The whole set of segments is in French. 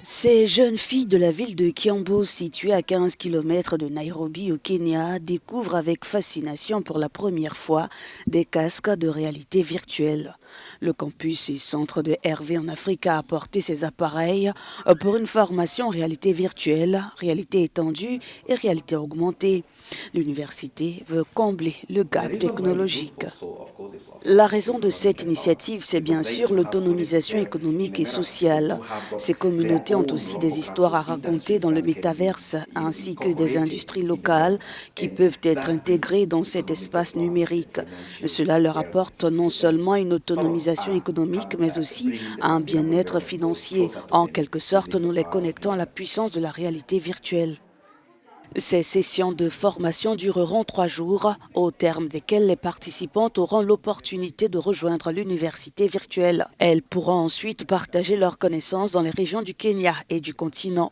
Ces jeunes filles de la ville de Kiambu, située à 15 km de Nairobi au Kenya, découvrent avec fascination pour la première fois des casques de réalité virtuelle. Le campus et centre de RV en Afrique a apporté ces appareils pour une formation en réalité virtuelle, réalité étendue et réalité augmentée. L'université veut combler le The gap reason why we do it technologique. also, of course, is of La course raison to de cette help our initiative, c'est bien today sûr to have students l'autonomisation there in économique a et manner state sociale. to have got Ces their communautés ont own aussi des local histoires à raconter industries dans le that can be, métaverse, ainsi que des incorporated industries in the locales metaverse, qui and peuvent être that intégrées brings dans cet economic espace development and numérique. financial Cela leur apporte fairness non to them. seulement une Sort of autonomisation économique, mais aussi bringing the un sustainable bien-être development goals financier. closer to En them quelque sorte, using the nous les power of the connectons à la metaverse. puissance de la réalité virtuelle. Ces sessions de formation dureront 3 jours, au terme desquelles les participantes auront l'opportunité de rejoindre l'université virtuelle. Elles pourront ensuite partager leurs connaissances dans les régions du Kenya et du continent.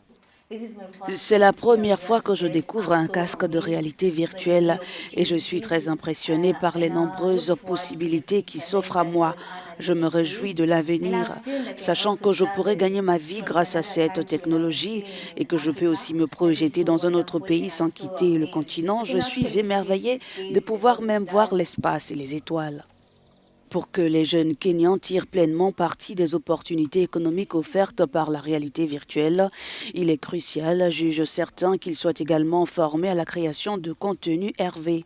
This is my first C'est la time première here fois que je in découvre I'm un so casque de amazed réalité by the many virtuelle et je suis opportunities très impressionnée par les and look nombreuses forward to the possibilités qui future s'offrent à impact moi. on art and Je me industries. réjouis de And I've l'avenir, seen that there are sachant also que je pourrais travelers gagner ma vie from grâce à another cette country that are technologie staying et in que je peux Africa. aussi me That is projeter so dans un autre wonderful pays and sans so quitter le amazing. I continent. Je cannot suis wait to take émerveillée this de space and pouvoir what même it voir does. l'espace et les étoiles. Pour que les jeunes Kenyans tirent pleinement parti des opportunités économiques offertes par la réalité virtuelle, il est crucial, juge certains, qu'ils soient également formés à la création de contenu RV.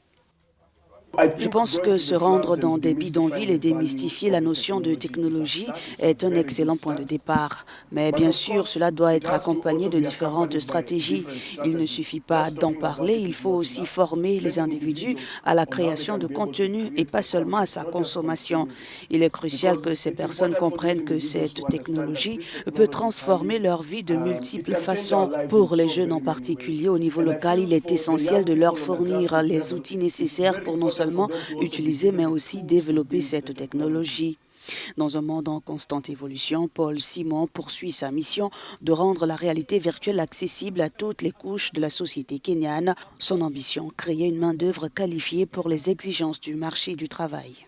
I Je think pense going que to se the rendre slums and dans des bidonvilles demystifying et the value démystifier of la the notion de technology is a technologie start, it's a est un very good excellent point de start. départ. Mais But bien of sûr, course, cela doit it être has to accompagné also de be différentes accompanied by stratégies. different Il ne strategies. suffit pas Just d'en talking about parler, it il is faut not aussi enough. former les Training individus individuals à la on how they création can de be able to contenu et create pas the seulement à content, sa not just consommation. consuming it. Il est crucial Because que ces it's personnes important for these comprennent que individuals to cette understand that technologie this peut technology can transformer be, leur vie de it multiples can change our façons. lives in Pour les so jeunes en very many ways. particulier au niveau And I local, feel il est for the essentiel young de leur people on a fournir grassroots les level, outils it's nécessaires very pour non important for seulement them to also be utiliser mais given the aussi tools to développer build the cette technology. technologie. Dans un monde en constante évolution, Paul Simon poursuit sa mission de rendre la réalité virtuelle accessible à toutes les couches de la société kenyane. Son ambition, créer une main-d'œuvre qualifiée pour les exigences du marché du travail.